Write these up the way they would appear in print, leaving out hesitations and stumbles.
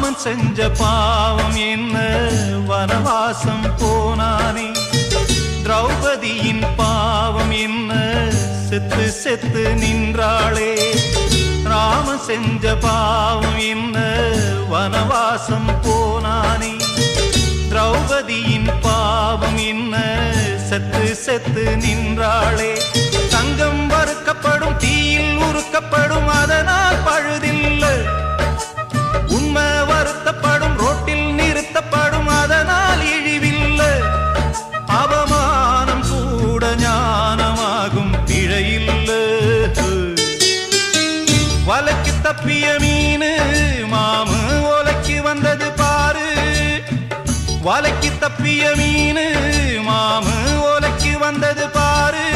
ராமன் செஞ்ச பாவம் என்ன வனவாசம் போனானே திரௌபதியின் பாவம் என்ன செத்து செத்து நின்றாளே ராமன் செஞ்ச பாவம் என்ன வனவாசம் போனானே திரௌபதியின் பாவம் என்ன செத்து செத்து நின்றாளே தங்கம் வறுக்கப்படும் தீயில் உருக்கப்படும் அதனால் பழுதில்லை உண்மை வருத்தப்படும் ரோட்டில் நிறுத்தப்படும் அதனால் இழிவில்லை அவமானம் கூட ஞானமாகும் பிழையில்லை வலைக்கு தப்பிய மீனு மாமு ஓலைக்கு வந்தது பாரு வலைக்கு தப்பிய மீனு மாமு ஓலைக்கு வந்தது பாரு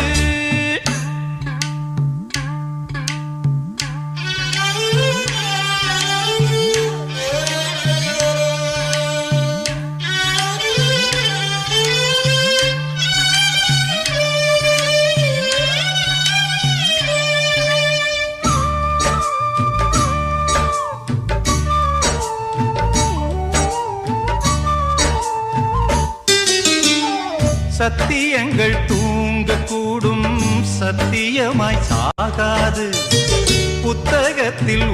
சத்தியங்கள் தூங்கக்கூடும் சத்தியமாய் சாகாது புத்தகத்தில்